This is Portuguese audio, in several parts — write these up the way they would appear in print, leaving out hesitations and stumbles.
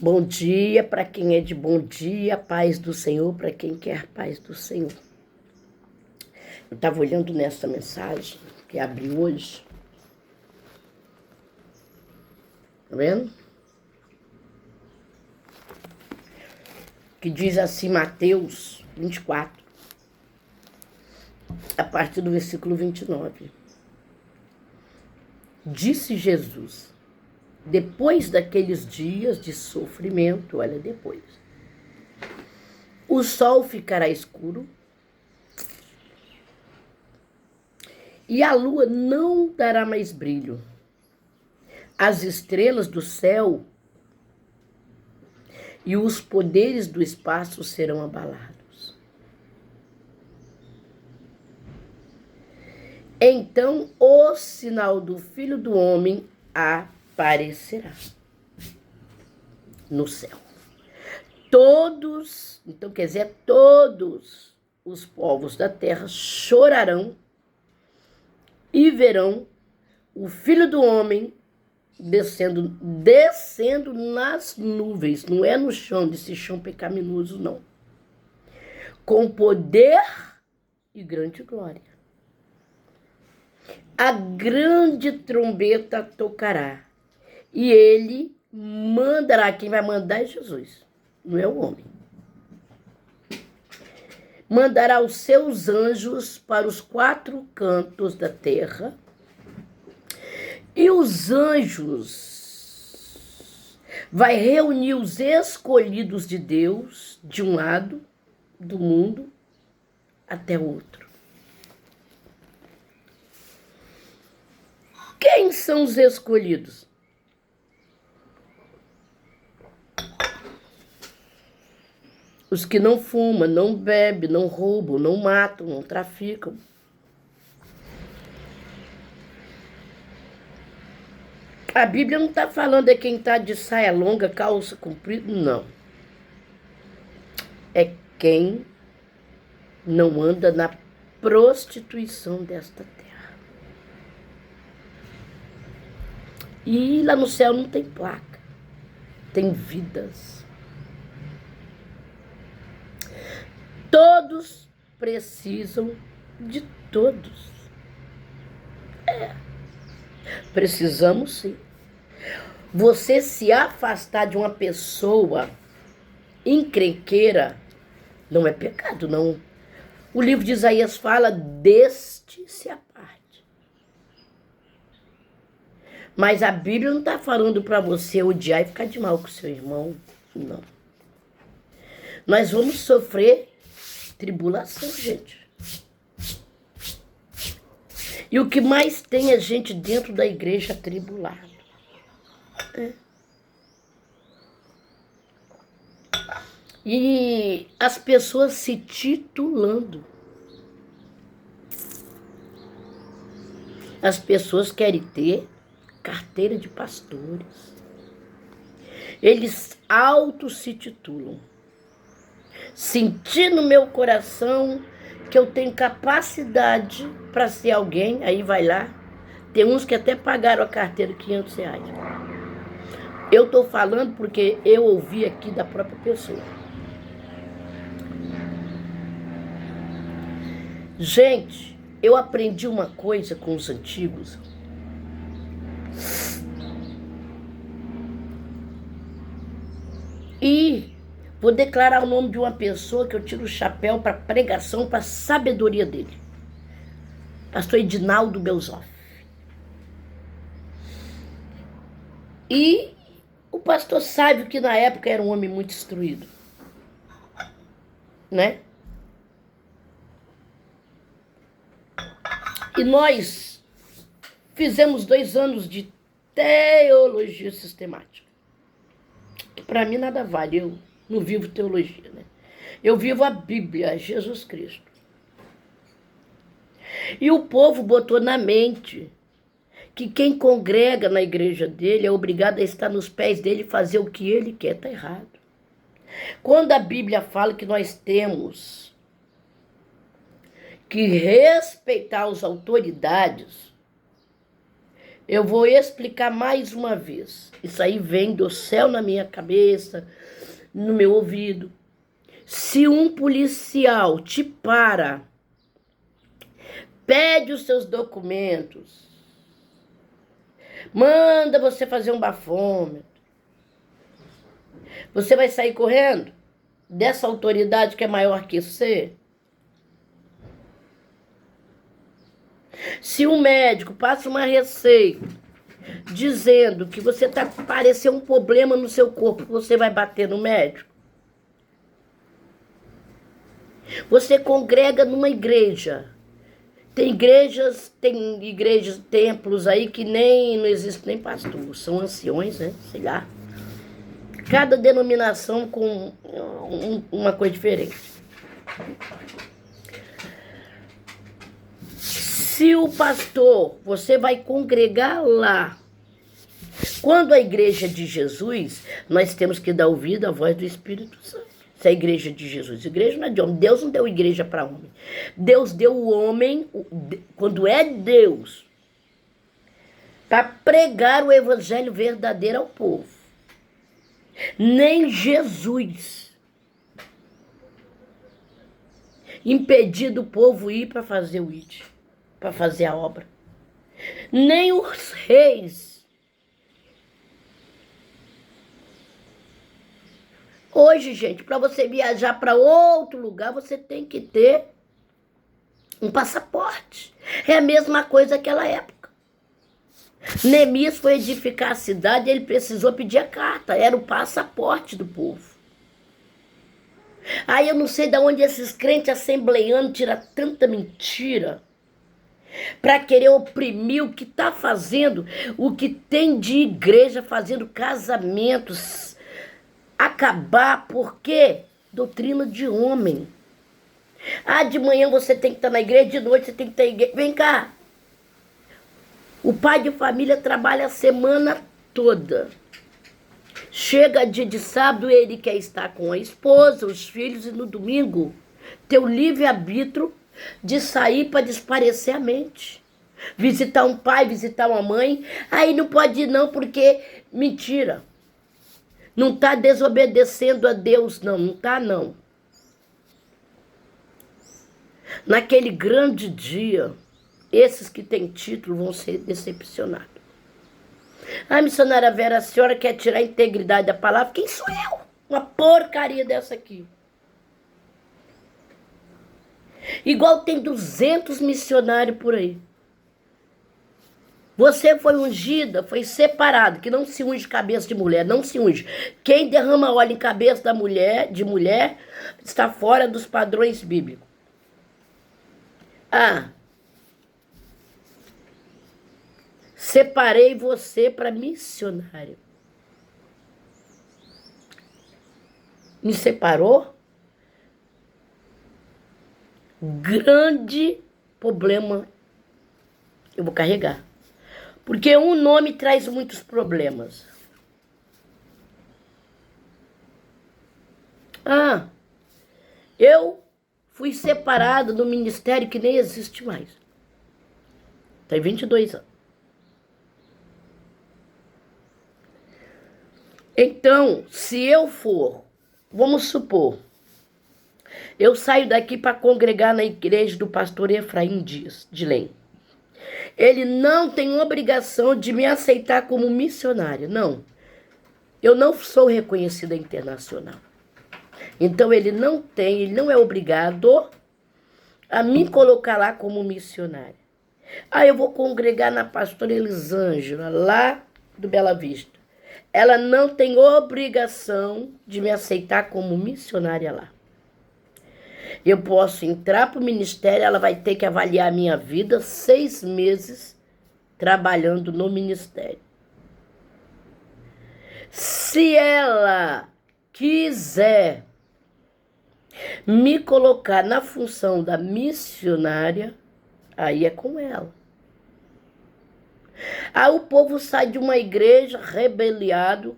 Bom dia para quem é de bom dia, paz do Senhor para quem quer paz do Senhor. Eu estava olhando nessa mensagem que abri hoje. Tá vendo? Que diz assim, Mateus 24, a partir do versículo 29. Disse Jesus, depois daqueles dias de sofrimento, olha depois, o sol ficará escuro e a lua não dará mais brilho. As estrelas do céu e os poderes do espaço serão abalados. Então o sinal do Filho do Homem aparecerá no céu. Todos, então quer dizer, todos os povos da terra chorarão e verão o Filho do Homem descendo nas nuvens, não é no chão, desse chão pecaminoso, não. Com poder e grande glória. A grande trombeta tocará e ele mandará, quem vai mandar é Jesus, não é o homem. Mandará os seus anjos para os 4 cantos da terra. E os anjos vai reunir os escolhidos de Deus de um lado do mundo até o outro. Quem são os escolhidos? Os que não fumam, não bebem, não roubam, não matam, não traficam. A Bíblia não está falando de quem está de saia longa, calça comprida, não. É quem não anda na prostituição desta terra. E lá no céu não tem placa, tem vidas. Todos precisam de todos. Precisamos sim. Você se afastar de uma pessoa encrenqueira não é pecado, não. O livro de Isaías fala, deste-se a parte. Mas a Bíblia não está falando para você odiar e ficar de mal com seu irmão, não. Nós vamos sofrer tribulação, gente. E o que mais tem é gente dentro da igreja atribulada. E as pessoas se titulando. As pessoas querem ter carteira de pastores. Eles se titulam. Senti no meu coração que eu tenho capacidade para ser alguém, aí vai lá. Tem uns que até pagaram a carteira R$500. Eu estou falando porque eu ouvi aqui da própria pessoa. Gente, eu aprendi uma coisa com os antigos. E vou declarar o nome de uma pessoa que eu tiro o chapéu para pregação, para a sabedoria dele. Pastor Edinaldo Belzoff. E o pastor Sávio, que na época era um homem muito instruído, né? E nós fizemos 2 anos de teologia sistemática. Que para mim nada vale, eu não vivo teologia, né? Eu vivo a Bíblia, Jesus Cristo. E o povo botou na mente que quem congrega na igreja dele é obrigado a estar nos pés dele e fazer o que ele quer, tá errado. Quando a Bíblia fala que nós temos que respeitar as autoridades, Eu vou explicar mais uma vez. Isso aí vem do céu na minha cabeça, no meu ouvido. Se um policial te para, pede os seus documentos, manda você fazer um bafômetro, você vai sair correndo dessa autoridade que é maior que você? Se um médico passa uma receita dizendo que você tá parecendo um problema no seu corpo, você vai bater no médico? Você congrega numa igreja. Tem igrejas, templos aí que não existe nem pastor, são anciões, né? Sei lá. Cada denominação com uma coisa diferente. Se o pastor, você vai congregar lá. Quando a igreja de Jesus, nós temos que dar ouvido à voz do Espírito Santo. Se é a igreja de Jesus, a igreja não é de homem. Deus não deu igreja para homem. Deus deu o homem, quando é Deus, para pregar o evangelho verdadeiro ao povo. Nem Jesus impedir do povo ir para fazer o ID, para fazer a obra. Nem os reis. Hoje, gente, para você viajar para outro lugar, você tem que ter um passaporte. É a mesma coisa naquela época. Neemias foi edificar a cidade, ele precisou pedir a carta. Era o passaporte do povo. Aí eu não sei de onde esses crentes assembleianos tiram tanta mentira para querer oprimir o que está fazendo, o que tem de igreja fazendo casamentos, acabar, porque doutrina de homem. De manhã você tem que estar na igreja, de noite você tem que estar na igreja. Vem cá. O pai de família trabalha a semana toda. Chega dia de sábado, ele quer estar com a esposa, os filhos, e no domingo ter o livre-arbítrio de sair para desaparecer a mente. Visitar um pai, visitar uma mãe. Aí não pode ir não, porque mentira. Não está desobedecendo a Deus, não. Não está, não. Naquele grande dia, esses que têm título vão ser decepcionados. Missionária Vera, a senhora quer tirar a integridade da palavra? Quem sou eu? Uma porcaria dessa aqui. Igual tem 200 missionários por aí. Você foi ungida, foi separado, que não se unge cabeça de mulher, não se unge. Quem derrama óleo em cabeça de mulher, está fora dos padrões bíblicos. Separei você para missionário. Me separou? Grande problema eu vou carregar. Porque um nome traz muitos problemas. Eu fui separado do ministério que nem existe mais. Tem 22 anos. Então, se eu for, vamos supor, eu saio daqui para congregar na igreja do pastor Efraim Dias, de Lem. Ele não tem obrigação de me aceitar como missionária, não. Eu não sou reconhecida internacional. Então ele não é obrigado a me colocar lá como missionária. Eu vou congregar na pastora Elisângela, lá do Bela Vista. Ela não tem obrigação de me aceitar como missionária lá. Eu posso entrar para o ministério, ela vai ter que avaliar a minha vida 6 meses trabalhando no ministério. Se ela quiser me colocar na função da missionária, aí é com ela. O povo sai de uma igreja rebeliado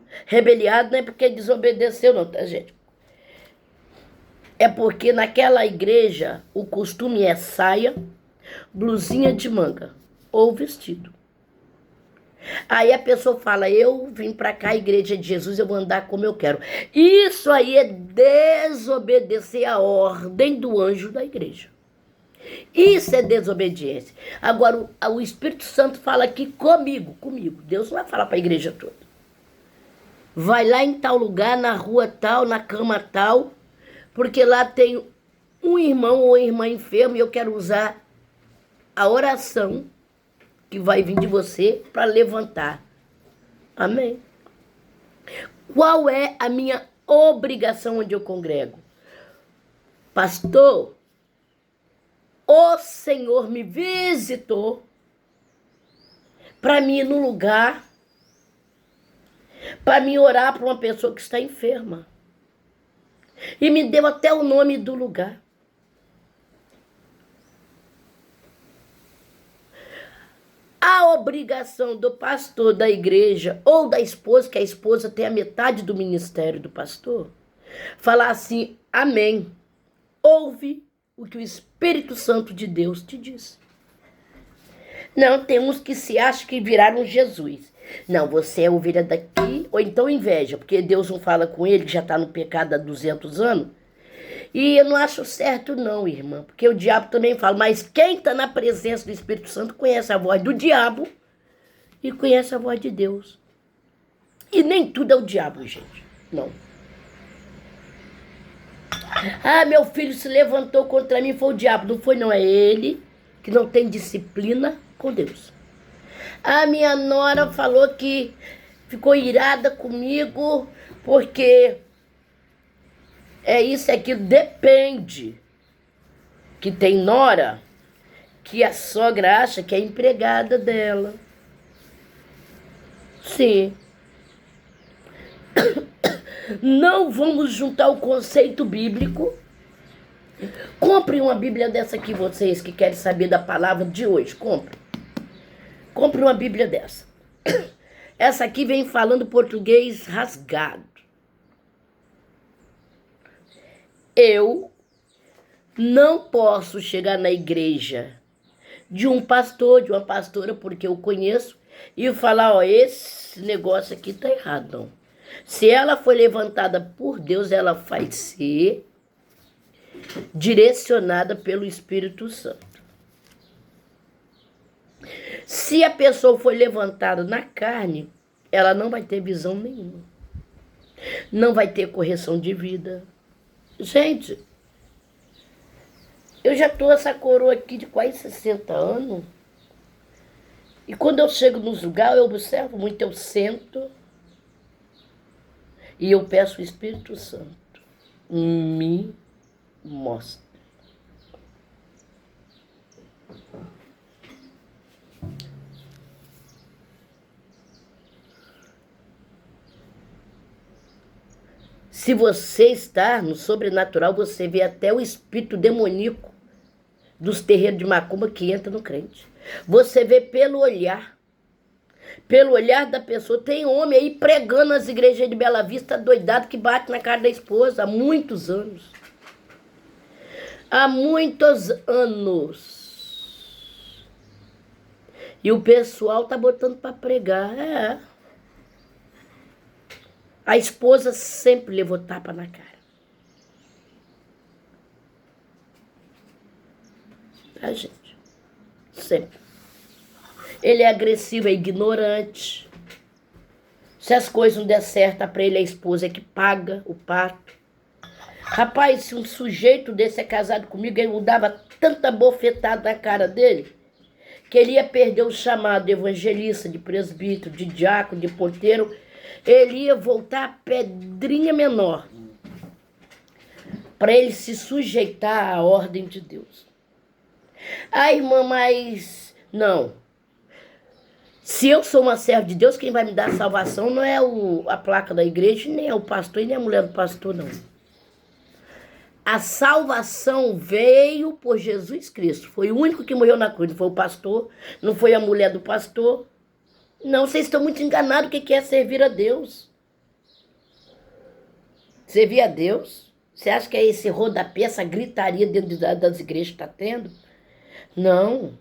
não é porque desobedeceu não, tá, gente? É porque naquela igreja o costume é saia, blusinha de manga ou vestido. Aí a pessoa fala, eu vim para cá, a igreja de Jesus, eu vou andar como eu quero. Isso aí é desobedecer a ordem do anjo da igreja. Isso é desobediência. Agora, o Espírito Santo fala aqui comigo. Deus não vai falar para a igreja toda. Vai lá em tal lugar, na rua tal, na cama tal, porque lá tem um irmão ou irmã enfermo e eu quero usar a oração que vai vir de você para levantar. Amém. Qual é a minha obrigação onde eu congrego? Pastor, o Senhor me visitou para mim ir no lugar, para mim orar para uma pessoa que está enferma. E me deu até o nome do lugar. A obrigação do pastor da igreja ou da esposa, que a esposa tem a metade do ministério do pastor, falar assim, amém. Ouve o que o Espírito Santo de Deus te diz. Não, tem uns que se acham que viraram Jesus. Não, você é ovelha daqui, ou então inveja, porque Deus não fala com ele, que já está no pecado há 200 anos. E eu não acho certo não, irmã, porque o diabo também fala, mas quem está na presença do Espírito Santo conhece a voz do diabo e conhece a voz de Deus. E nem tudo é o diabo, gente, não. Ah, meu filho se levantou contra mim, foi o diabo. Não foi não, é ele que não tem disciplina com Deus. A minha nora falou que ficou irada comigo porque é isso, é aquilo, depende. Que tem nora que a sogra acha que é empregada dela. Sim. Não vamos juntar o conceito bíblico. Compre uma Bíblia dessa aqui, vocês que querem saber da palavra de hoje. Compre. Compre uma Bíblia dessa. Essa aqui vem falando português rasgado. Eu não posso chegar na igreja de um pastor, de uma pastora, porque eu conheço, e falar, ó, esse negócio aqui tá errado, não. Se ela foi levantada por Deus, ela vai ser direcionada pelo Espírito Santo. Se a pessoa foi levantada na carne, ela não vai ter visão nenhuma. Não vai ter correção de vida. Gente, eu já tô essa coroa aqui de quase 60 anos. E quando eu chego nos lugares, eu observo muito, eu sento e eu peço o Espírito Santo, me mostra. Se você está no sobrenatural, você vê até o espírito demoníaco dos terreiros de macumba que entra no crente. Você vê pelo olhar da pessoa. Tem homem aí pregando nas igrejas de Bela Vista, doidado, que bate na cara da esposa há muitos anos. Há muitos anos. E o pessoal tá botando para pregar. É. A esposa sempre levou tapa na cara. A gente. Sempre. Ele é agressivo, é ignorante. Se as coisas não der certo, para ele a esposa é que paga o pato. Rapaz, se um sujeito desse é casado comigo, ele dava tanta bofetada na cara dele, que ele ia perder o chamado de evangelista, de presbítero, de diácono, de porteiro. Ele ia voltar a pedrinha menor, para ele se sujeitar à ordem de Deus. Ah, irmã, mas não. Se eu sou uma serva de Deus, quem vai me dar salvação não é a placa da igreja, nem é o pastor, e nem a mulher do pastor, não. A salvação veio por Jesus Cristo. Foi o único que morreu na cruz. Não foi o pastor, não foi a mulher do pastor. Não, vocês estão muito enganados. O que é servir a Deus? Servir a Deus? Você acha que é esse rodapé, essa gritaria dentro das igrejas que está tendo? Não.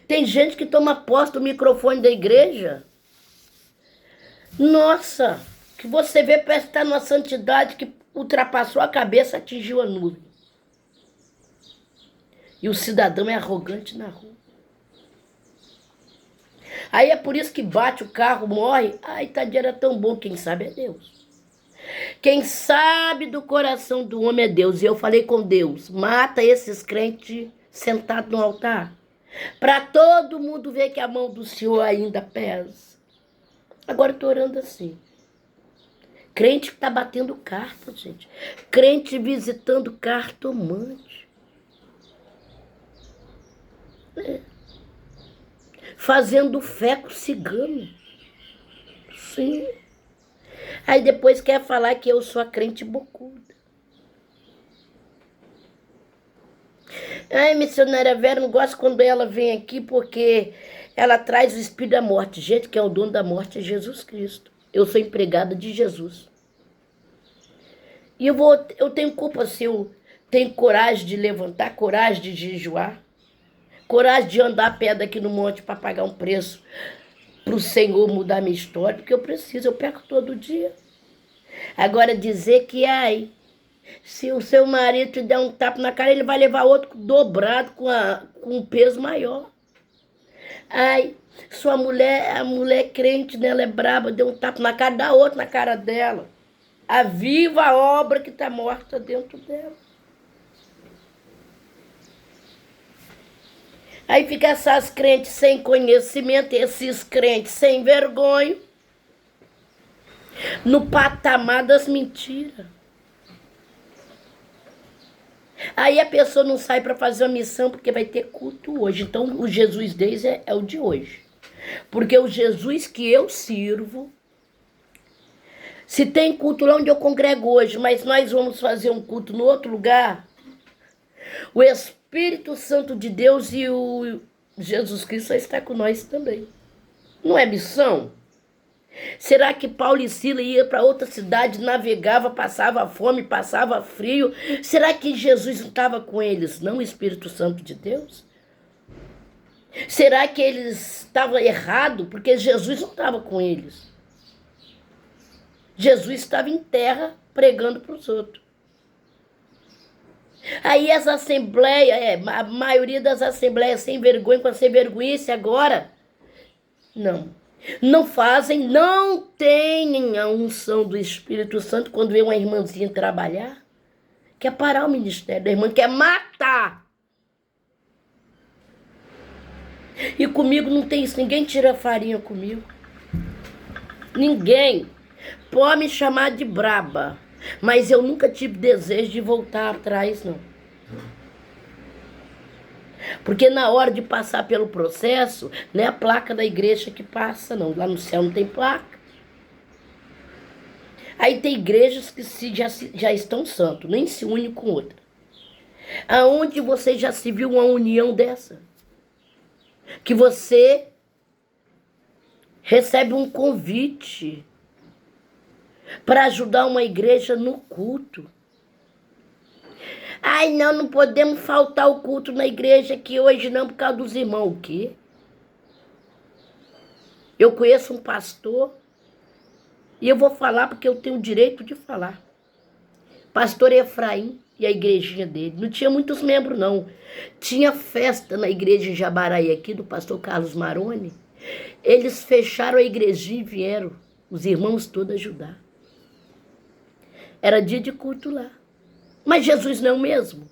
Tem gente que toma posse do microfone da igreja Nossa, que você vê parece estar numa santidade que ultrapassou a cabeça, atingiu a nuvem. E o cidadão é arrogante na rua. Aí é por isso que bate o carro, morre. Ai, tadinho, era tão bom. Quem sabe é Deus. Quem sabe do coração do homem é Deus. E eu falei com Deus, mata esses crentes sentados no altar. Para todo mundo ver que a mão do Senhor ainda pesa. Agora eu estou orando assim. Crente que está batendo carta, gente. Crente visitando cartomante. Fazendo fé com cigano. Sim. Aí depois quer falar que eu sou a crente bocuda. Ai, missionária Vera, não gosto quando ela vem aqui porque ela traz o espírito da morte. Gente, quem é o dono da morte é Jesus Cristo. Eu sou empregada de Jesus. E eu tenho culpa se eu tenho coragem de levantar, coragem de jejuar, coragem de andar a pé daqui no monte para pagar um preço para o Senhor mudar minha história, porque eu preciso, eu peco todo dia. Agora dizer que, ai, se o seu marido te der um tapa na cara, ele vai levar outro dobrado com um peso maior. Ai, sua mulher, a mulher crente dela é braba, deu um tapa na cara, dá outro na cara dela. Aviva a obra que está morta dentro dela. Aí fica essas crentes sem conhecimento, esses crentes sem vergonha, no patamar das mentiras. Aí a pessoa não sai para fazer uma missão porque vai ter culto hoje. Então o Jesus deles é o de hoje. Porque o Jesus que eu sirvo, se tem culto lá onde eu congrego hoje, mas nós vamos fazer um culto no outro lugar, o Espírito Santo de Deus e o Jesus Cristo está com nós também. Não é missão? Será que Paulo e Silas ia para outra cidade, navegava, passava fome, passava frio? Será que Jesus não estava com eles, não o Espírito Santo de Deus? Será que eles estavam errados porque Jesus não estava com eles? Jesus estava em terra pregando para os outros. Aí as assembleias, a maioria das assembleias sem vergonha, com a sem vergonhice agora, não fazem, não têm a unção do Espírito Santo quando vê uma irmãzinha trabalhar, quer parar o ministério da irmã, quer matar. E comigo não tem isso, ninguém tira farinha comigo. Ninguém. Pode me chamar de braba, mas eu nunca tive desejo de voltar atrás, não. Porque na hora de passar pelo processo, não é a placa da igreja que passa, não. Lá no céu não tem placa. Aí tem igrejas que já estão santos, nem se unem com outra. Aonde você já se viu uma união dessa? Que você recebe um convite para ajudar uma igreja no culto. Ai, não podemos faltar o culto na igreja aqui hoje não por causa dos irmãos. O quê? Eu conheço um pastor e eu vou falar porque eu tenho o direito de falar. Pastor Efraim e a igrejinha dele. Não tinha muitos membros, não. Tinha festa na igreja em Jabaraí aqui do pastor Carlos Maroni. Eles fecharam a igrejinha e vieram os irmãos todos ajudar. Era dia de culto lá. Mas Jesus não é o mesmo.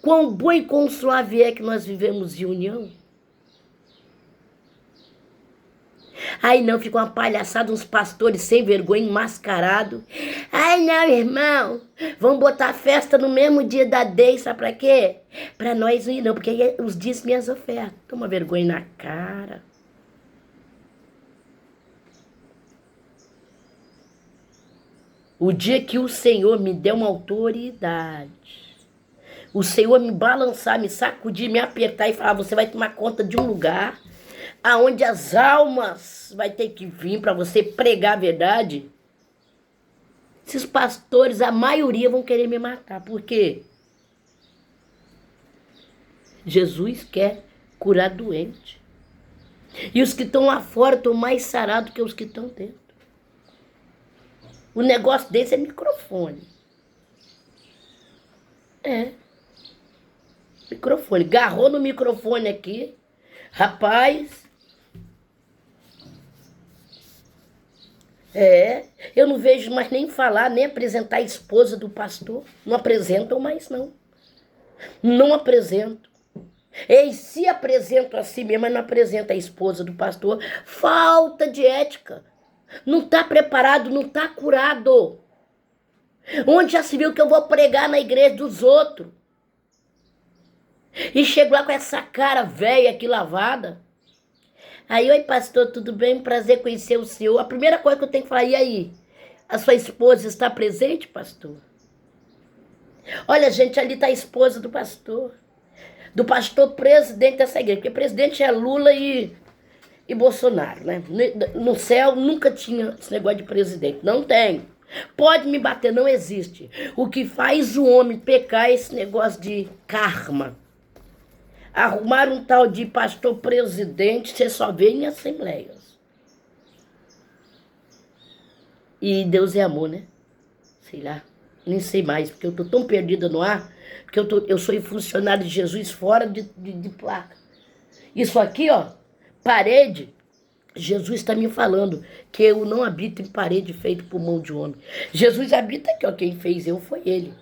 Quão bom e quão suave é que nós vivemos em união. Aí não, fica uma palhaçada, uns pastores sem vergonha, enmascarados. Ai não, irmão, vamos botar festa no mesmo dia da DEI, sabe pra quê? Pra nós não ir não, porque aí os dias minhas ofertas. Toma vergonha na cara. O dia que o Senhor me deu uma autoridade, o Senhor me balançar, me sacudir, me apertar e falar, você vai tomar conta de um lugar aonde as almas vai ter que vir para você pregar a verdade. Esses pastores, a maioria vão querer me matar. Por quê? Jesus quer curar doente. E os que estão lá fora estão mais sarados que os que estão dentro. O negócio desse é microfone. É, microfone. Garrou no microfone aqui. Rapaz, eu não vejo mais nem falar, nem apresentar a esposa do pastor. Não apresentam mais, não. Não apresentam. E se apresentam assim mesmo, mas não apresenta a esposa do pastor. Falta de ética. Não está preparado, não está curado. Onde já se viu que eu vou pregar na igreja dos outros? E chego lá com essa cara velha aqui lavada. Aí, oi pastor, tudo bem? Prazer conhecer o senhor. A primeira coisa que eu tenho que falar, e aí? A sua esposa está presente, pastor? Olha, gente, ali está a esposa do pastor presidente dessa igreja, porque presidente é Lula e Bolsonaro, né? No céu nunca tinha esse negócio de presidente, não tem. Pode me bater, não existe. O que faz o homem pecar é esse negócio de karma. Arrumar um tal de pastor presidente, você só vê em assembleias. E Deus é amor, né? Sei lá, nem sei mais, porque eu tô tão perdida no ar, porque eu sou funcionário de Jesus fora de placa. Isso aqui, ó, parede, Jesus está me falando que eu não habito em parede feita por mão de homem. Jesus habita aqui, ó, quem fez eu foi ele.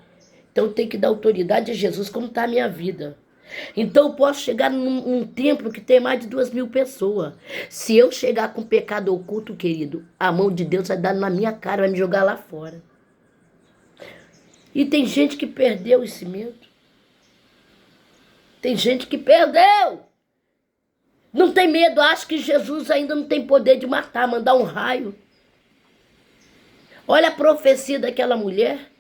Então eu tenho que dar autoridade a Jesus como está a minha vida. Então eu posso chegar num templo que tem mais de 2.000 pessoas. Se eu chegar com pecado oculto, querido, a mão de Deus vai dar na minha cara, vai me jogar lá fora. E tem gente que perdeu esse medo. Tem gente que perdeu. Não tem medo, acha que Jesus ainda não tem poder de matar, mandar um raio. Olha a profecia daquela mulher.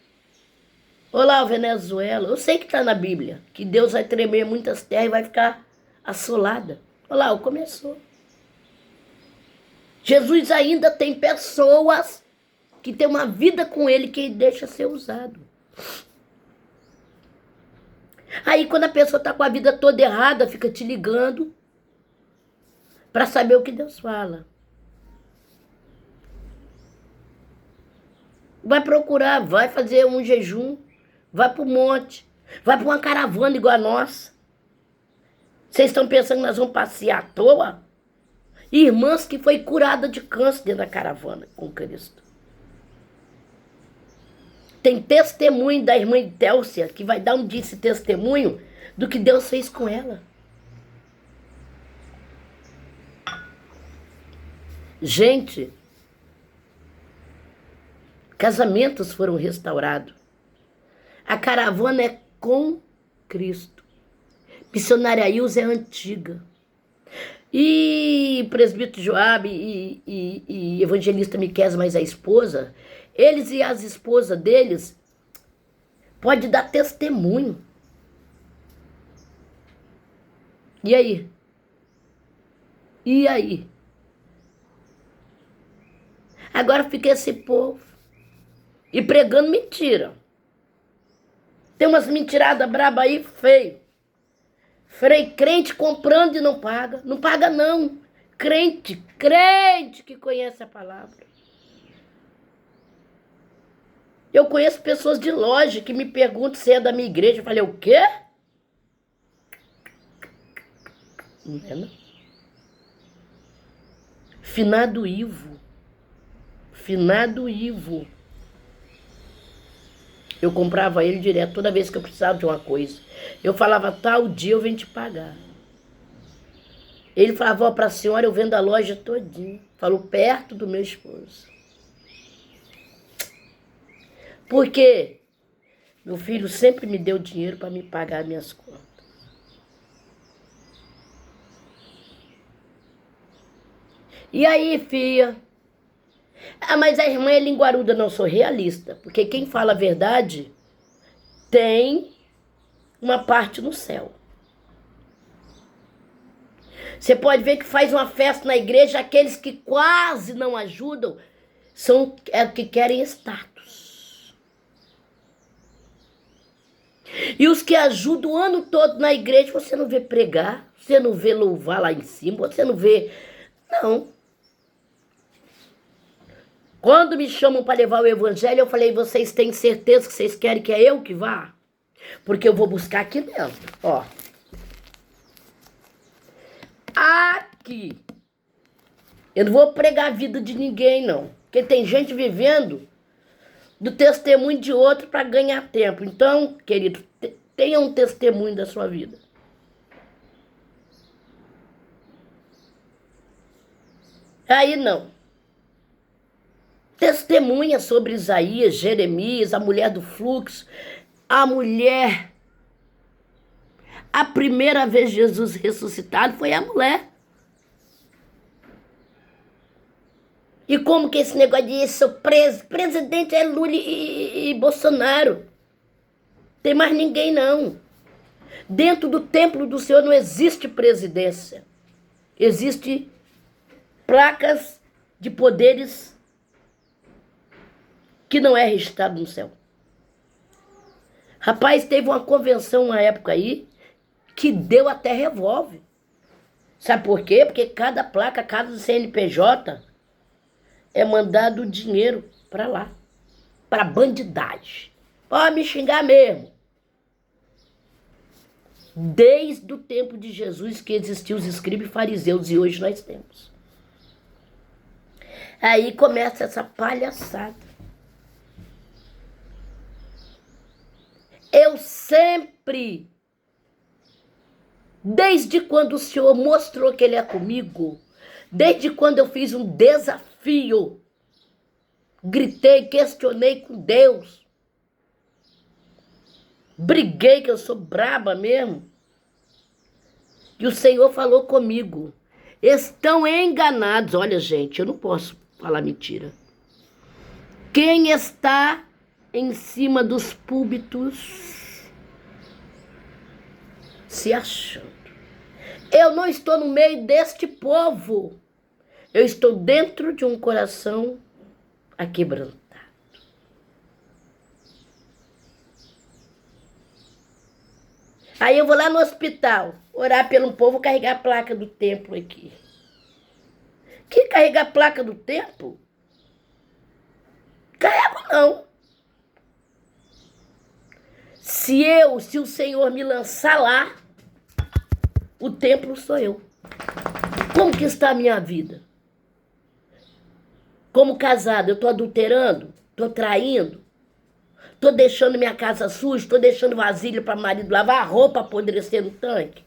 Olá, Venezuela. Eu sei que está na Bíblia, que Deus vai tremer muitas terras e vai ficar assolada. Olha lá, começou. Jesus ainda tem pessoas que têm uma vida com ele que ele deixa ser usado. Aí quando a pessoa está com a vida toda errada, fica te ligando para saber o que Deus fala. Vai procurar, vai fazer um jejum, vai para o monte, vai para uma caravana igual a nossa. Vocês estão pensando que nós vamos passear à toa? Irmãs que foi curada de câncer dentro da caravana com Cristo. Tem testemunho da irmã Idélcia, que vai dar um dia esse testemunho do que Deus fez com ela. Gente, casamentos foram restaurados. A caravana é com Cristo. Missionária Ilza é antiga. E presbítero Joabe e evangelista Miqueias, mas a esposa, eles e as esposas deles pode dar testemunho. E aí? E aí? Agora fica esse povo e pregando mentira. Tem umas mentiradas braba aí, feio. Crente comprando e não paga. Não paga não. Crente que conhece a palavra. Eu conheço pessoas de loja que me perguntam se é da minha igreja. Eu falei, o quê? Não é não? Finado Ivo. Finado Ivo. Eu comprava ele direto toda vez que eu precisava de uma coisa. Eu falava, tal dia eu venho te pagar. Ele falava, ó, pra senhora eu vendo a loja todinha. Falou, perto do meu esposo. Porque meu filho sempre me deu dinheiro para me pagar minhas contas. E aí, filha? Ah, mas a irmã é linguaruda. Não, sou realista. Porque quem fala a verdade tem uma parte no céu. Você pode ver que faz uma festa na igreja, aqueles que quase não ajudam são que querem status. E os que ajudam o ano todo na igreja, você não vê pregar, você não vê louvar lá em cima, você não vê... Não. Quando me chamam para levar o evangelho, eu falei, vocês têm certeza que vocês querem que é eu que vá? Porque eu vou buscar aqui dentro, ó. Aqui. Eu não vou pregar a vida de ninguém, não. Porque tem gente vivendo do testemunho de outro para ganhar tempo. Então, querido, tenha um testemunho da sua vida. Aí não. Testemunha sobre Isaías, Jeremias, a mulher do fluxo, a mulher. A primeira vez Jesus ressuscitado foi a mulher. E como que esse negócio de sou presidente é Lula e Bolsonaro? Tem mais ninguém não. Dentro do templo do Senhor não existe presidência. Existe placas de poderes que não é registrado no céu. Rapaz, teve uma convenção uma época aí que deu até revólver. Sabe por quê? Porque cada placa, cada CNPJ é mandado dinheiro para lá, para bandidagem. Pode me xingar mesmo. Desde o tempo de Jesus que existiam os escribas e fariseus e hoje nós temos. Aí começa essa palhaçada. Eu sempre, desde quando o Senhor mostrou que Ele é comigo, desde quando eu fiz um desafio, gritei, questionei com Deus, briguei, que eu sou braba mesmo, e o Senhor falou comigo, estão enganados. Olha, gente, eu não posso falar mentira. Quem está em cima dos púlpitos se achando. Eu não estou no meio deste povo. Eu estou dentro de um coração aquebrantado. Aí eu vou lá no hospital, orar pelo povo, carregar a placa do templo aqui. Que carregar a placa do templo? Carrego não. Se o Senhor me lançar lá, o templo sou eu. Como que está a minha vida? Como casado, eu estou adulterando? Estou traindo? Estou deixando minha casa suja? Estou deixando vasilha para marido lavar, a roupa apodrecer no tanque?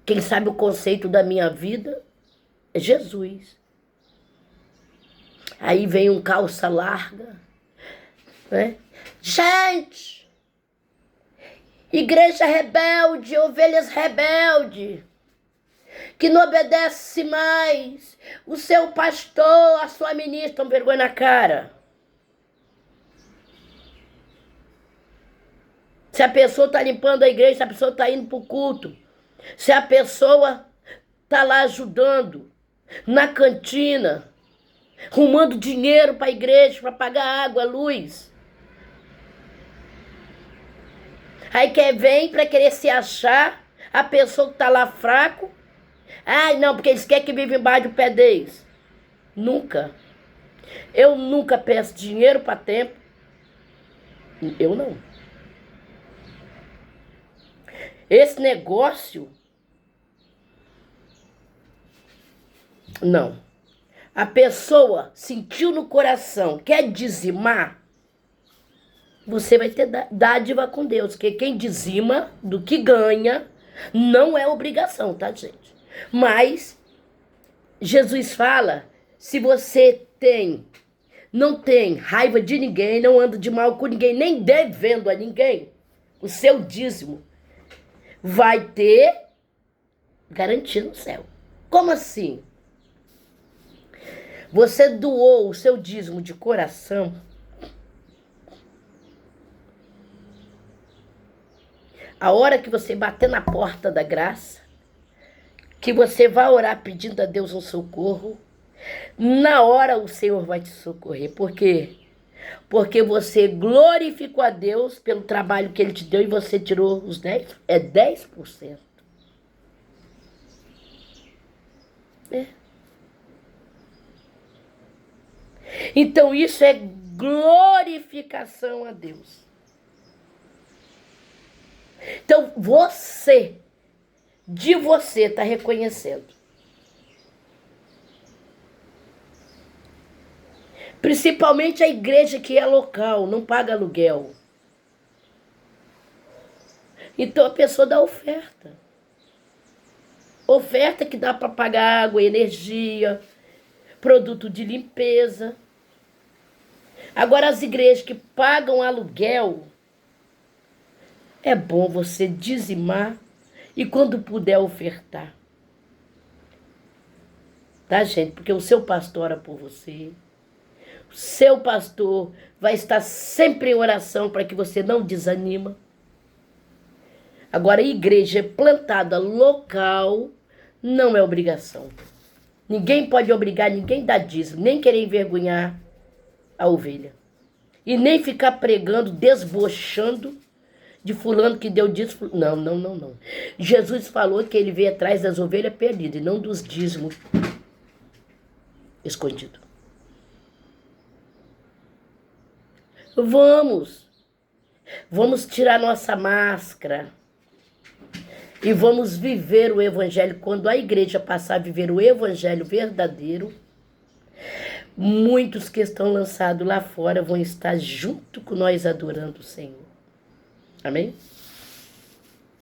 Quem sabe o conceito da minha vida é Jesus. Aí vem um calça larga, né? Gente! Igreja rebelde, ovelhas rebelde, que não obedece mais. O seu pastor, a sua ministra, estão vergonha na cara. Se a pessoa está limpando a igreja, se a pessoa está indo para o culto, se a pessoa está lá ajudando na cantina, arrumando dinheiro para a igreja, para pagar água, luz. Aí vem para querer se achar a pessoa que está lá fraco. Ai, não, porque eles querem que vive embaixo do pé deles. Nunca. Eu nunca peço dinheiro para tempo. Eu não. Esse negócio, não. A pessoa sentiu no coração, quer dizimar, você vai ter dádiva com Deus. Porque quem dizima do que ganha não é obrigação, tá, gente? Mas Jesus fala, se você não tem raiva de ninguém, não anda de mal com ninguém, nem devendo a ninguém, o seu dízimo vai ter garantia no céu. Como assim? Você doou o seu dízimo de coração, a hora que você bater na porta da graça, que você vai orar pedindo a Deus um socorro, na hora o Senhor vai te socorrer. Por quê? Porque você glorificou a Deus pelo trabalho que Ele te deu e você tirou os 10%. É 10%. É. Então isso é glorificação a Deus. Então você está reconhecendo. Principalmente a igreja que é local, não paga aluguel. Então a pessoa dá oferta. Oferta que dá para pagar água, energia, produto de limpeza. Agora as igrejas que pagam aluguel, é bom você dizimar e quando puder ofertar. Tá, gente? Porque o seu pastor ora por você. O seu pastor vai estar sempre em oração para que você não desanima. Agora, a igreja plantada local não é obrigação. Ninguém pode obrigar ninguém a dar dízimo, nem querer envergonhar a ovelha. E nem ficar pregando, desbochando de fulano que deu dízimo. Não, não, não, não. Jesus falou que ele veio atrás das ovelhas perdidas e não dos dízimos escondidos. Vamos tirar nossa máscara e vamos viver o evangelho. Quando a igreja passar a viver o evangelho verdadeiro, muitos que estão lançados lá fora vão estar junto com nós adorando o Senhor. Amém?